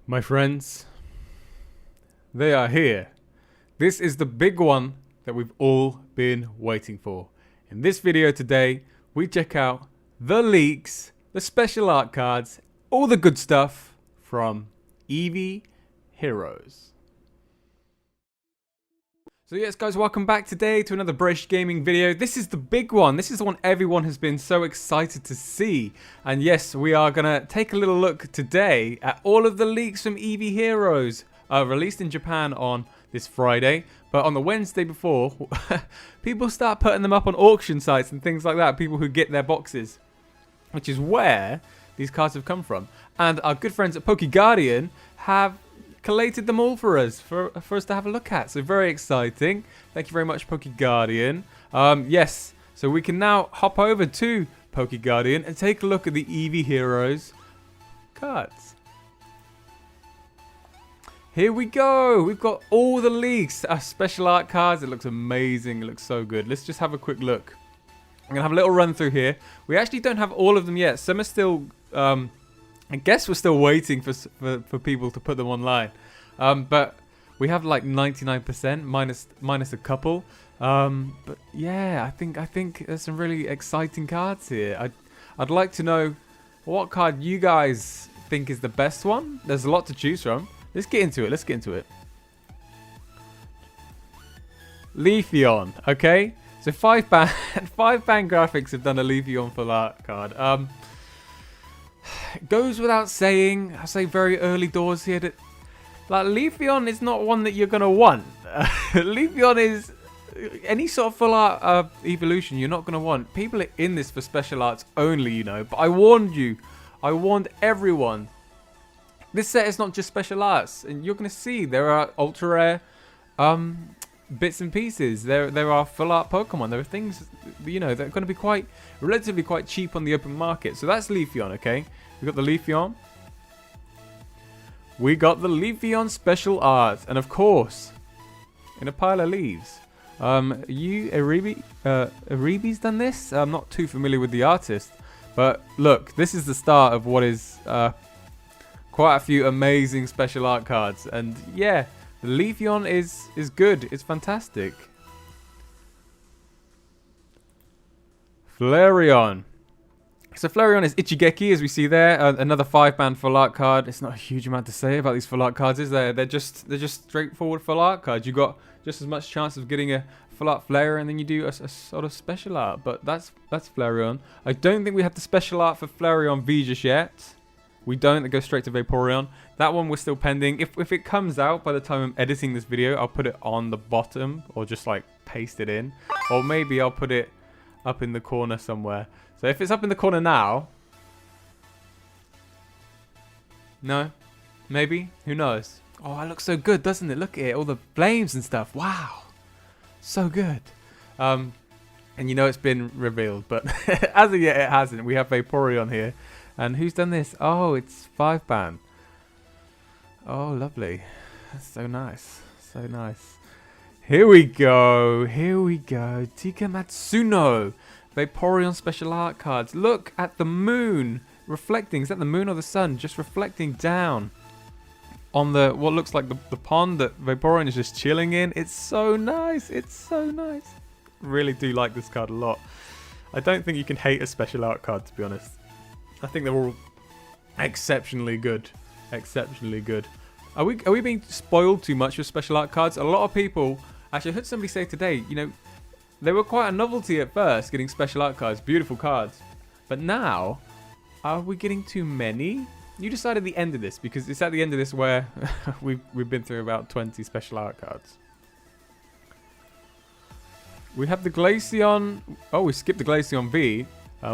My friends, they are here. This is the big one that we've all been waiting for. In this video today, we check out the leaks, the special art cards, all the good stuff from Eevee Heroes. So yes guys, welcome back today to another Braysh Gaming video. This is the big one. This is the one everyone has been so excited to see. And yes, we are going to take a little look today at all of the leaks from Eevee Heroes. Released in Japan on this Friday. But on the Wednesday before, people start putting them up on auction sites and things like that. People who get their boxes. Which is where these cards have come from. And our good friends at Guardian have collated them all for us to have a look at. So very exciting. Thank you very much, Guardian. Yes, so we can now hop over to Guardian and take a look at the Eevee Heroes cards. Here we go. We've got all the leaks, special art cards. It looks amazing. It looks so good. Let's just have a quick look. I'm gonna have a little run through here. We actually don't have all of them yet. Some are still I guess we're still waiting for people to put them online. But we have like 99% minus a couple. But yeah, I think there's some really exciting cards here. I'd like to know what card you guys think is the best one. There's a lot to choose from. Let's get into it. Leafeon, okay? So 5-band 5-band graphics have done a Leafeon full art card. It goes without saying, I say very early doors here, that like Leafeon is not one that you're going to want. Leafeon is any sort of full art Eeveelution you're not going to want. People are in this for special arts only, you know. But I warned you. I warned everyone. This set is not just special arts. And you're going to see there are ultra rare bits and pieces. There are full art Pokemon. There are things, you know, that are going to be relatively quite cheap on the open market. So that's Leafeon, okay? We got the Leafeon. We got the Leafeon special art, and of course, in a pile of leaves. Eevee's done this. I'm not too familiar with the artist, but look, this is the start of what is quite a few amazing special art cards, and yeah. The Leafeon is good. It's fantastic. Flareon. So Flareon is Ichigeki, as we see there. Another 5-band full art card. It's not a huge amount to say about these full art cards, is there? They're just straightforward full art cards. You got just as much chance of getting a full art Flareon than you do a sort of special art. But that's Flareon. I don't think we have the special art for Flareon V just yet. We don't. It goes straight to Vaporeon. That one we're still pending. If it comes out by the time I'm editing this video, I'll put it on the bottom or just like paste it in. Or maybe I'll put it up in the corner somewhere. So if it's up in the corner now... No? Maybe? Who knows? Oh, it looks so good, doesn't it? Look at it. All the flames and stuff. Wow. So good. And you know it's been revealed. But as of yet, it hasn't. We have Vaporeon here. And who's done this? Oh, it's 5-band. Oh, lovely. That's so nice. So nice. Here we go. Tika Matsuno. Vaporeon special art cards. Look at the moon reflecting. Is that the moon or the sun? Just reflecting down on what looks like the pond that Vaporeon is just chilling in. It's so nice. Really do like this card a lot. I don't think you can hate a special art card, to be honest. I think they're all exceptionally good. Are we being spoiled too much with special art cards? A lot of people, actually I heard somebody say today, you know, they were quite a novelty at first, getting special art cards, beautiful cards. But now, are we getting too many? You decide at the end of this, because it's at the end of this where we've been through about 20 special art cards. We have the Glaceon. Oh, we skipped the Glaceon V,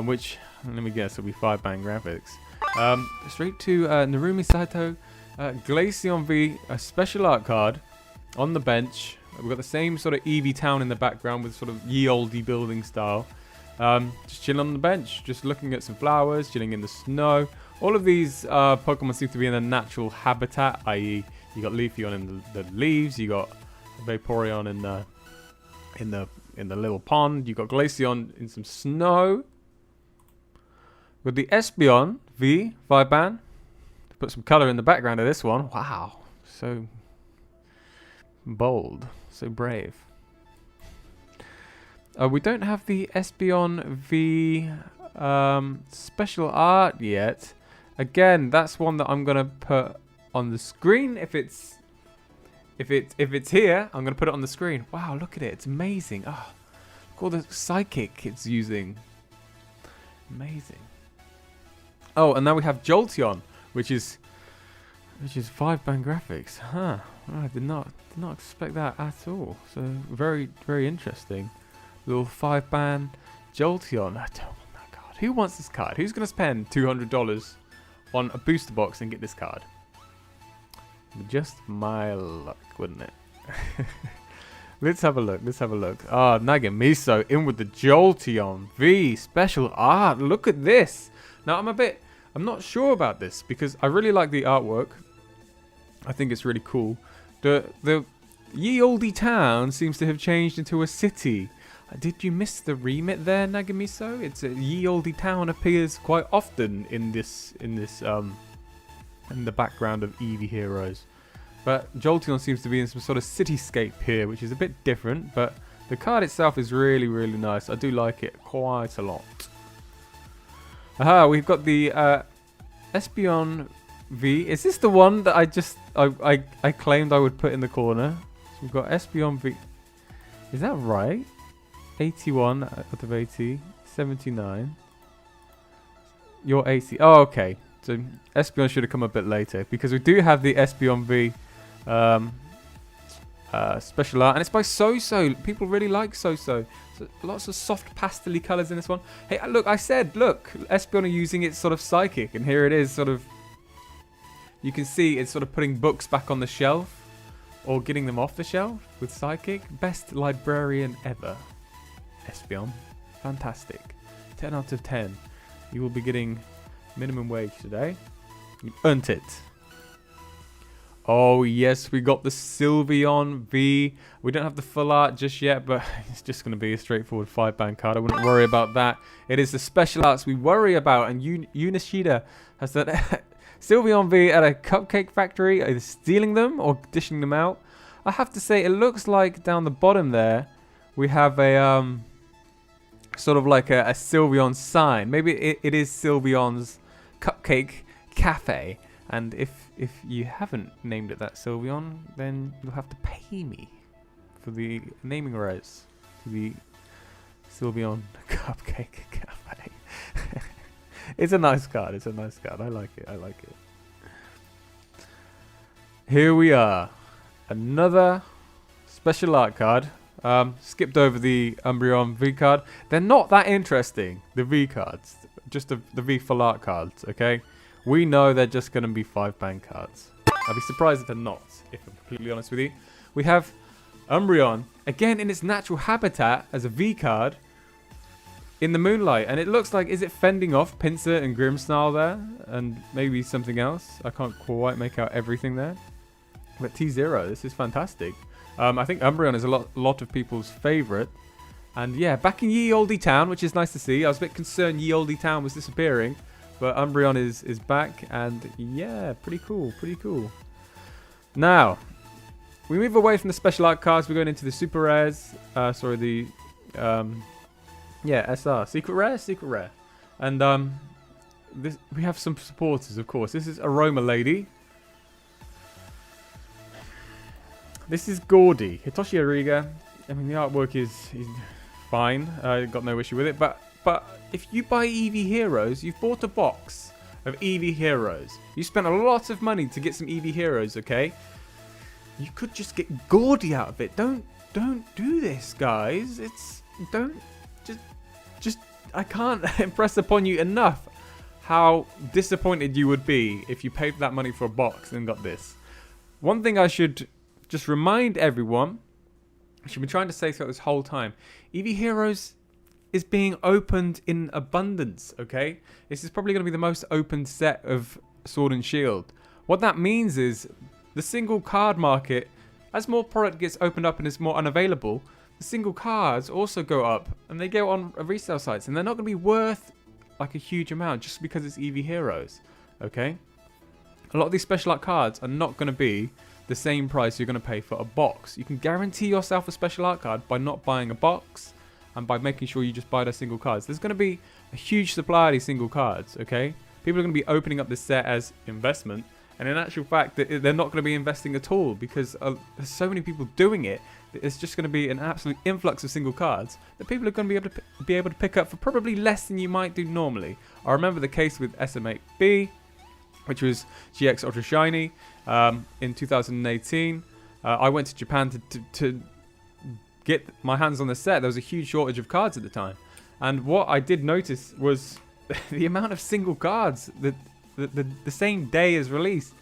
which, let me guess, will be 5-band graphics. Straight to Narumi Sato, Glaceon V, a special art card on the bench. We've got the same sort of Eevee town in the background with sort of ye olde building style. Just chilling on the bench, just looking at some flowers, chilling in the snow. All of these Pokemon seem to be in their natural habitat, i.e. you got Leafeon in the leaves, you got Vaporeon in the little pond, you got Glaceon in some snow. With the Espeon V 5-band, put some color in the background of this one. Wow, so bold, so brave. We don't have the Espeon V special art yet. Again, that's one that I'm gonna put on the screen if it's here. I'm gonna put it on the screen. Wow, look at it, it's amazing. Oh, look at all the psychic it's using. Amazing. Oh, and now we have Jolteon, which is 5-band graphics. Huh. I did not expect that at all. So very, very interesting. Little 5-band Jolteon. I don't want that card. Who wants this card? Who's going to spend $200 on a booster box and get this card? Just my luck, wouldn't it? Let's have a look. Ah, Nagamiso in with the Jolteon V special art. Look at this. Now I'm not sure about this because I really like the artwork. I think it's really cool. The ye olde town seems to have changed into a city. Did you miss the remit there, Nagamiso? It's a ye olde town appears quite often in the background of Eevee Heroes. But Jolteon seems to be in some sort of cityscape here, which is a bit different, but the card itself is really, really nice. I do like it quite a lot. Aha, we've got the Espeon V. Is this the one that I claimed I would put in the corner? So we've got Espeon V. Is that right? 81 out of 80. 79. You're 80. Oh, okay. So Espeon should have come a bit later because we do have the Espeon V special art, and it's by So-So. People really like So-So. So lots of soft pastel-y colours in this one. Hey, look, look, Espeon are using its sort of psychic, and here it is sort of, you can see it's sort of putting books back on the shelf, or getting them off the shelf with psychic. Best librarian ever, Espeon. Fantastic. 10 out of 10. You will be getting minimum wage today. You earned it. Oh yes, we got the Sylveon V. We don't have the full art just yet, but it's just going to be a straightforward 5-band card. I wouldn't worry about that. It is the special arts we worry about, and Unishida has that Sylveon V at a cupcake factory, either stealing them or dishing them out. I have to say, it looks like down the bottom there we have a sort of like a Sylveon sign. Maybe it is Sylveon's Cupcake Cafe. And if you haven't named it that Sylveon, then you'll have to pay me for the naming rights to the Sylveon Cupcake Cafe. It's a nice card. It's a nice card. I like it. I like it. Here we are. Another special art card. Skipped over the Umbreon V card. They're not that interesting, the V cards. Just the V full art cards, okay? We know they're just going to be 5-band cards. I'd be surprised if they're not, if I'm completely honest with you. We have Umbreon, again in its natural habitat as a V card in the moonlight. And it looks like, is it fending off Pinsir and Grimmsnarl there? And maybe something else? I can't quite make out everything there. But T0, this is fantastic. I think Umbreon is a lot of people's favourite. And yeah, back in Ye Olde Town, which is nice to see. I was a bit concerned Ye Olde Town was disappearing. But Umbreon is back, and yeah, pretty cool, pretty cool. Now, we move away from the special art cards. We're going into the super rares. SR, secret rare. And this, we have some supporters, of course. This is Aroma Lady. This is Gordy, Hitoshi Ariga. I mean, the artwork is fine. I got no issue with it, but if you buy Eevee Heroes, you've bought a box of Eevee Heroes. You spent a lot of money to get some Eevee Heroes, okay? You could just get Gordy out of it. Don't do this, guys. I can't impress upon you enough how disappointed you would be if you paid that money for a box and got this. One thing I should just remind everyone, which I've been trying to say throughout this whole time, Eevee Heroes is being opened in abundance, okay? This is probably going to be the most opened set of Sword and Shield. What that means is the single card market, as more product gets opened up and is more unavailable, the single cards also go up and they go on resale sites, and they're not going to be worth like a huge amount just because it's Eevee Heroes, okay? a lot of these special art cards are not going to be the same price you're going to pay for a box. You can guarantee yourself a special art card by not buying a box and by making sure you just buy the single cards. There's going to be a huge supply of these single cards, okay? People are going to be opening up this set as investment, and in actual fact, they're not going to be investing at all because there's so many people doing it. It's just going to be an absolute influx of single cards that people are going to be able to pick up for probably less than you might do normally. I remember the case with SM8B, which was GX Ultra Shiny in 2018. I went to Japan to get my hands on the set. There was a huge shortage of cards at the time. And what I did notice was the amount of single cards that the same day as release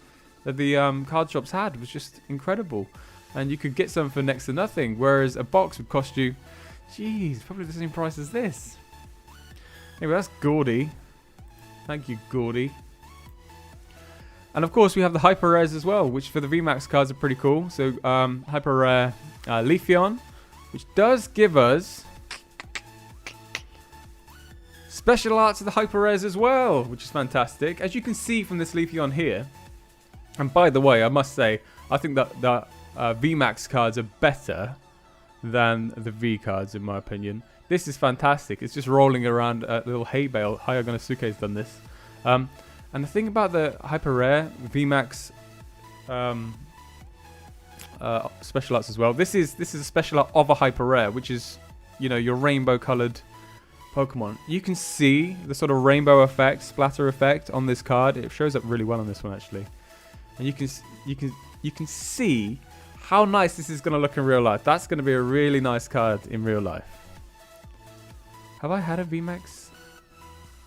that the card shops had was just incredible. And you could get some for next to nothing, whereas a box would cost you, geez, probably the same price as this. Anyway, that's gaudy. Thank you, Gordy. And of course, we have the hyper rares as well, which for the VMAX cards are pretty cool. So, hyper rare Leafeon, which does give us special arts of the hyper rares as well, which is fantastic. As you can see from this Leafeon here, and by the way, I must say, I think that the VMAX cards are better than the V cards, in my opinion. This is fantastic. It's just rolling around a little hay bale. Hayaganosuke has done this. And the thing about the hyper rare VMAX special arts as well. This is a special art of a hyper rare, which is, you know, your rainbow colored Pokemon. You can see the sort of rainbow effect, splatter effect on this card. It shows up really well on this one actually, and you can see how nice this is going to look in real life. That's going to be a really nice card in real life. Have I had a VMAX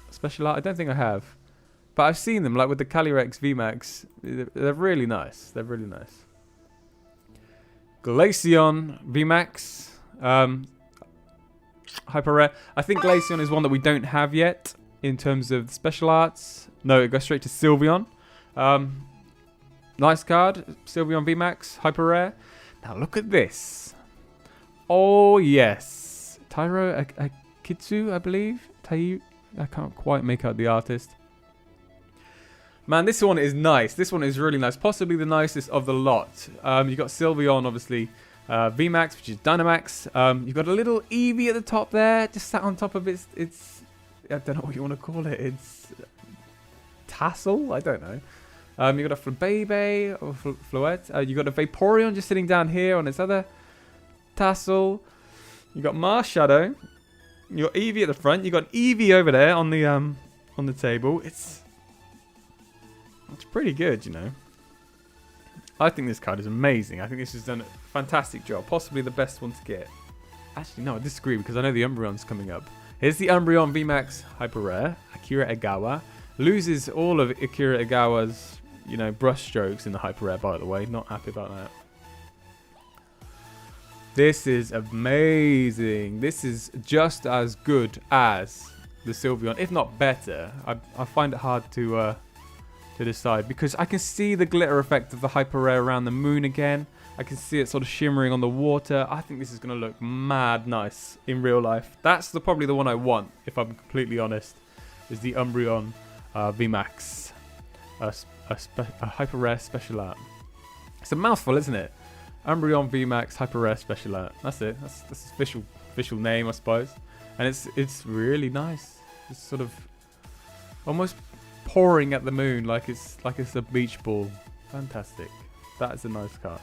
special art? I don't think I have. But I've seen them, like with the Calyrex VMAX. They're really nice. They're really nice. Glaceon VMAX. Hyper rare. I think Glaceon is one that we don't have yet in terms of special arts. No, it goes straight to Sylveon. Nice card. Sylveon VMAX. Hyper rare. Now look at this. Oh, yes. Tyro Akitsu, I believe. I can't quite make out the artist. Man, this one is nice. This one is really nice. Possibly the nicest of the lot. You've got Sylveon, obviously. VMAX, which is Dynamax. You've got a little Eevee at the top there. Just sat on top of its I don't know what you want to call it. It's tassel? I don't know. You've got a Flabébé or Floette. You've got a Vaporeon just sitting down here on its other tassel. You've got Marshadow. You've got Eevee at the front. You've got Eevee over there on the table. It's pretty good, you know. I think this card is amazing. I think this has done a fantastic job. Possibly the best one to get. Actually, no, I disagree because I know the Umbreon's coming up. Here's the Umbreon VMAX Hyper Rare. Akira Egawa. Loses all of Akira Egawa's, you know, brush strokes in the Hyper Rare, by the way. Not happy about that. This is amazing. This is just as good as the Sylveon, if not better. I find it hard to decide because I can see the glitter effect of the hyper rare around the moon again. I can see it sort of shimmering on the water. I think this is going to look mad nice in real life. That's probably the one I want, if I'm completely honest, is the Umbreon VMAX, a hyper rare special art. It's a mouthful, isn't it? Umbreon VMAX hyper rare special art. That's it. That's the official name, I suppose. And it's really nice. It's sort of almost pouring at the moon like it's a beach ball. Fantastic. That is a nice card.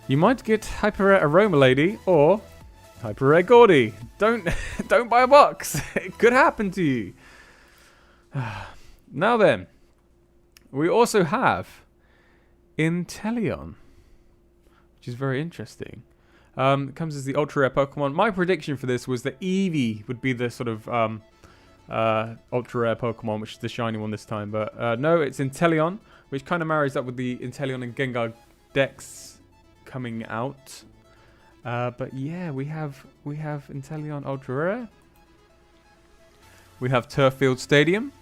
You might get hyper rare Aroma Lady or hyper rare Gordy. Don't buy a box. It could happen to you. Now then, we also have Inteleon, which is very interesting. It comes as the ultra rare Pokemon. My prediction for this was that Eevee would be the sort of ultra rare Pokemon, which is the shiny one this time. But no, it's Inteleon, which kind of marries up with the Inteleon and Gengar decks coming out. But yeah, we have Inteleon ultra rare. We have Turffield Stadium.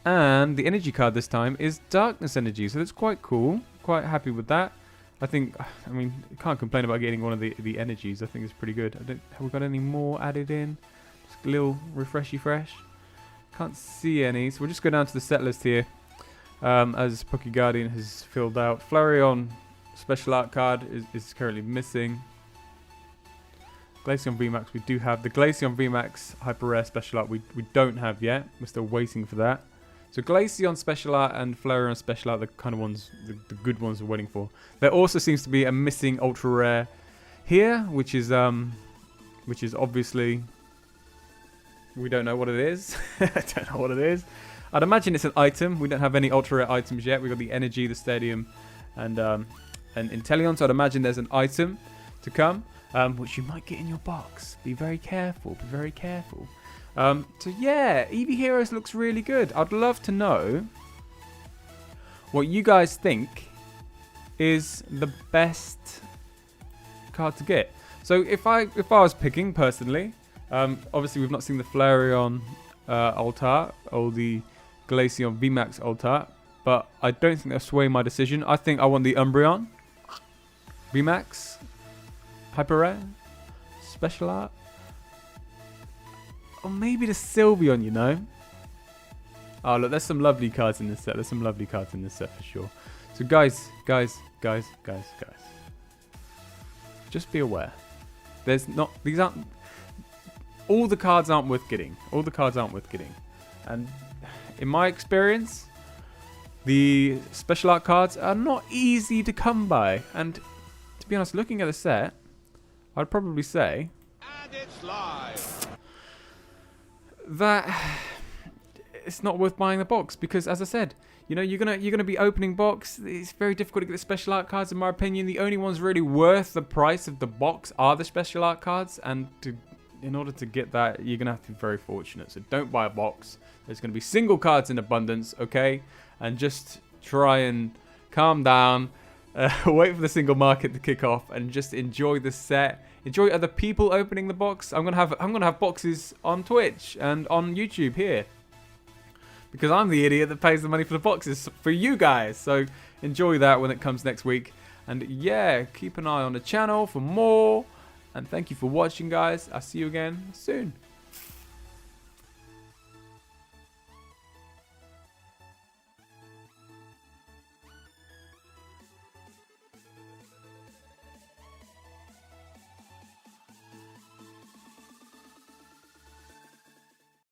And the energy card this time is Darkness Energy, so that's quite cool. Quite happy with that. I mean, can't complain about getting one of the energies. I think it's pretty good. Have we got any more added in? Just a little refreshy fresh. Can't see any, so we'll just go down to the set list here. As Poké Guardian has filled out. Flareon special art card is currently missing. Glaceon VMAX we do have. The Glaceon VMAX Hyper Rare special art we don't have yet. We're still waiting for that. So Glaceon special art and Flareon special art, the kind of ones, the good ones we're waiting for. There also seems to be a missing ultra rare here, which is obviously, we don't know what it is. I don't know what it is. I'd imagine it's an item. We don't have any ultra rare items yet. We've got the Energy, the Stadium, and Inteleon. So I'd imagine there's an item to come, which you might get in your box. Be very careful. Be very careful. So yeah, Eevee Heroes looks really good. I'd love to know what you guys think is the best card to get. So if I was picking personally, obviously we've not seen the Flareon Altar or the Glaceon VMAX Altar, but I don't think they'll sway my decision. I think I want the Umbreon VMAX Hyper Rare Special Art. Or maybe the Sylveon, you know. Oh, look, there's some lovely cards in this set. There's some lovely cards in this set for sure. So guys. Just be aware. These aren't... All the cards aren't worth getting. All the cards aren't worth getting. And in my experience, the special art cards are not easy to come by. And to be honest, looking at the set, I'd probably say... And it's live. That it's not worth buying the box, because as I said, you know, you're gonna be opening box. It's very difficult to get the special art cards, in my opinion. The only ones really worth the price of the box are the special art cards, and in order to get that, you're gonna have to be very fortunate. So don't buy a box. There's gonna be single cards in abundance, okay? And just try and calm down. Wait for the single market to kick off and just enjoy the set. Enjoy other people opening the box. I'm gonna have boxes on Twitch and on YouTube here, because I'm the idiot that pays the money for the boxes for you guys. So enjoy that when it comes next week. And yeah, keep an eye on the channel for more. And thank you for watching, guys. I'll see you again soon.